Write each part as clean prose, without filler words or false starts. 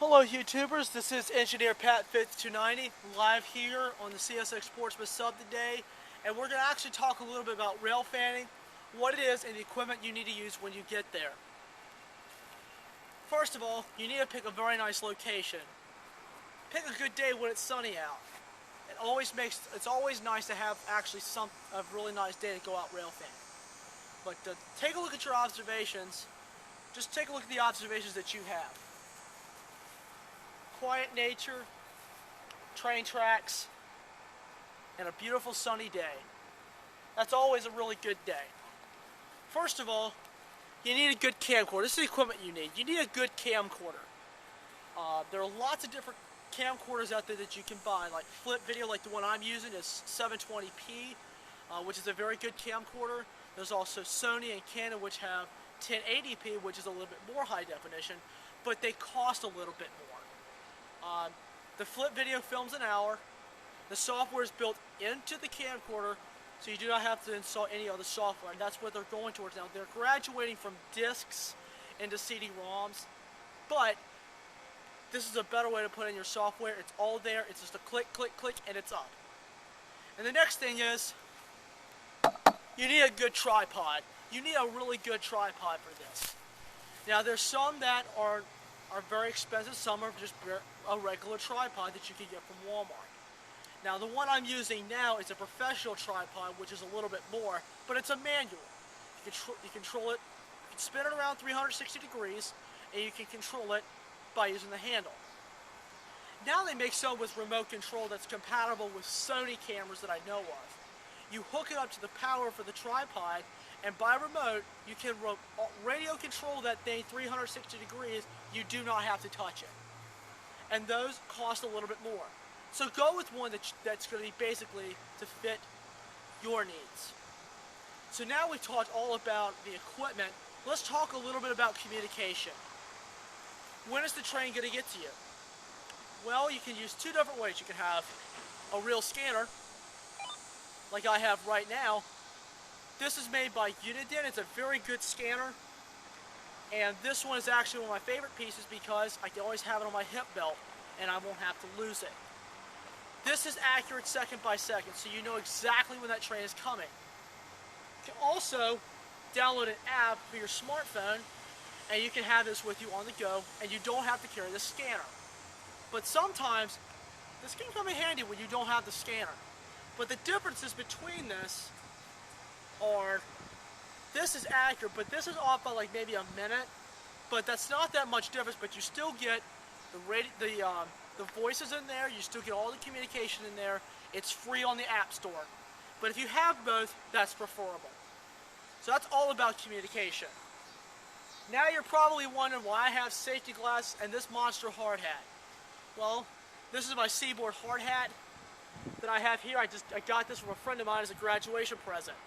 Hello YouTubers, this is Engineer Pat 5290 live here on the CSX Sportsman Sub today, and we're going to actually talk a little bit about rail fanning, what it is, and the equipment you need to use when you get there. First of all, you need to pick a very nice location. Pick a good day when it's sunny out. It's always nice to have actually a really nice day to go out rail fanning. But take a look at your observations. Just take a look at the observations that you have. Quiet nature, train tracks, and a beautiful sunny day. That's always a really good day. First of all, you need a good camcorder. This is the equipment you need. You need a good camcorder. There are lots of different camcorders out there that you can buy, like Flip Video, like the one I'm using is 720p, which is a very good camcorder. There's also Sony and Canon, which have 1080p, which is a little bit more high definition, but they cost a little bit more. The Flip Video films an hour. The software is built into the camcorder, so you do not have to install any other software, and that's what they're going towards now. They're graduating from discs into CD-ROMs, but this is a better way to put in your software. It's all there. It's just a click, click, click, and it's up. And the next thing is, you need a good tripod. You need a really good tripod for this. Now, there's some that are very expensive. Some are just a regular tripod that you can get from Walmart. Now, the one I'm using now is a professional tripod, which is a little bit more, but it's a manual. You control it, you can spin it around 360 degrees, and you can control it by using the handle. Now they make some with remote control that's compatible with Sony cameras that I know of. You hook it up to the power for the tripod, and by remote, you can radio control that thing 360 degrees. You do not have to touch it. And those cost a little bit more. So go with one that's going to be basically to fit your needs. So now we've talked all about the equipment. Let's talk a little bit about communication. When is the train going to get to you? Well, you can use two different ways. You can have a real scanner, like I have right now. This is made by Uniden. It's a very good scanner. And this one is actually one of my favorite pieces because I can always have it on my hip belt and I won't have to lose it. This is accurate second by second, so you know exactly when that train is coming. You can also download an app for your smartphone and you can have this with you on the go and you don't have to carry the scanner. But sometimes this can come in handy when you don't have the scanner. But the differences between this are, this is accurate, but this is off by like maybe a minute. But that's not that much difference. But you still get the voices in there. You still get all the communication in there. It's free on the App Store. But if you have both, that's preferable. So that's all about communication. Now you're probably wondering why I have safety glass and this monster hard hat. Well, this is my Seaboard hard hat that I have here. I got this from a friend of mine as a graduation present.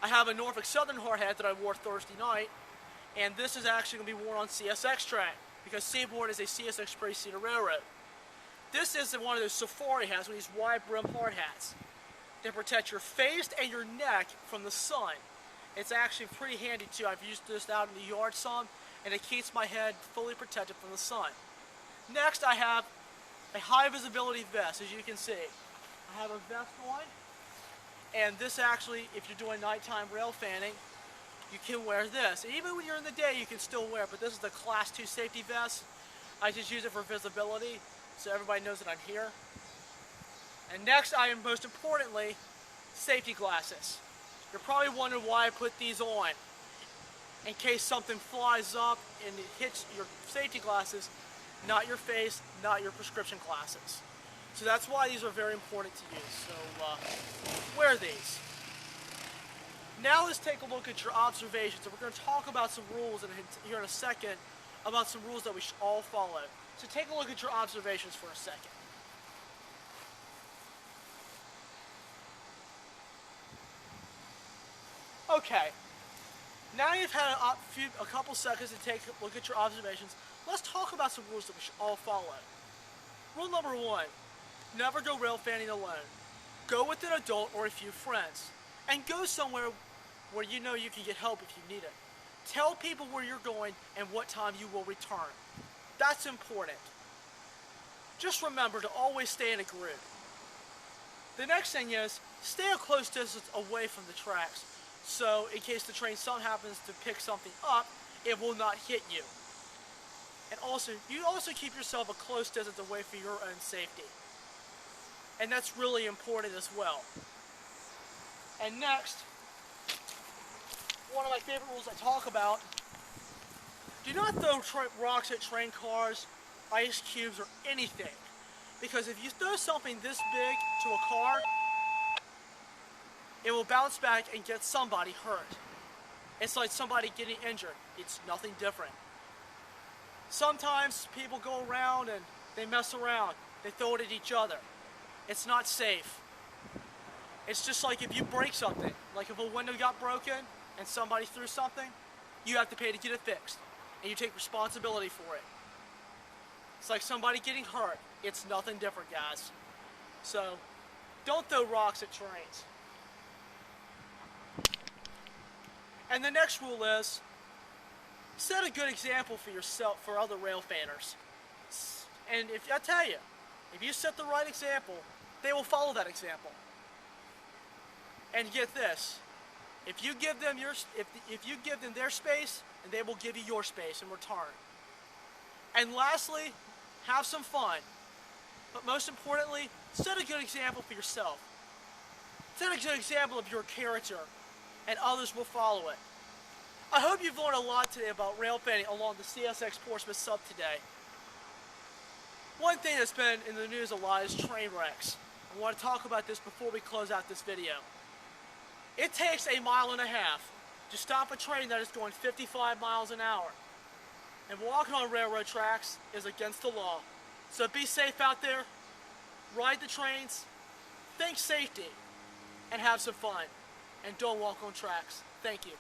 I have a Norfolk Southern hard hat that I wore Thursday night, and this is actually going to be worn on CSX track because Seaboard is a CSX Express Cedar Railroad. This is one of those safari hats, one of these wide brim hard hats. They protect your face and your neck from the sun. It's actually pretty handy too. I've used this out in the yard some, and it keeps my head fully protected from the sun. Next, I have a high visibility vest, as you can see. I have a vest on. And this actually, if you're doing nighttime rail fanning, you can wear this. And even when you're in the day, you can still wear it, but this is the Class 2 safety vest. I just use it for visibility, so everybody knows that I'm here. And next, most importantly, safety glasses. You're probably wondering why I put these on. In case something flies up and it hits your safety glasses, not your face, not your prescription glasses. So that's why these are very important to use. So wear these. Now let's take a look at your observations. And we're going to talk about some rules here in a second, about some rules that we should all follow. So take a look at your observations for a second. Okay. Now you've had a couple seconds to take a look at your observations. Let's talk about some rules that we should all follow. Rule number 1. Never go rail fanning alone. Go with an adult or a few friends. And go somewhere where you know you can get help if you need it. Tell people where you're going and what time you will return. That's important. just remember to always stay in a group. The next thing is, stay a close distance away from the tracks, so in case the train happens to pick something up, it will not hit you. And also, you also keep yourself a close distance away for your own safety. And that's really important as well. And next, one of my favorite rules I talk about, do not throw rocks at train cars, ice cubes, or anything. Because if you throw something this big to a car, it will bounce back and get somebody hurt. It's like somebody getting injured. It's nothing different. Sometimes people go around and they mess around. They throw it at each other. It's not safe. It's just like if you break something, like if a window got broken and somebody threw something, you have to pay to get it fixed. And you take responsibility for it. It's like somebody getting hurt. It's nothing different, guys. So, don't throw rocks at trains. And the next rule is, set a good example for yourself, for other rail fanners. And if I tell you, if you set the right example, they will follow that example. And get this, if you give them their space, and they will give you your space in return. And lastly, have some fun. But most importantly, set a good example for yourself. Set a good example of your character, and others will follow it. I hope you've learned a lot today about rail fanning along the CSX Portsmouth sub today. One thing that's been in the news a lot is train wrecks. I want to talk about this before we close out this video. It takes 1.5 miles to stop a train that is going 55 miles an hour. And walking on railroad tracks is against the law. So be safe out there, ride the trains, think safety, and have some fun. And don't walk on tracks. Thank you.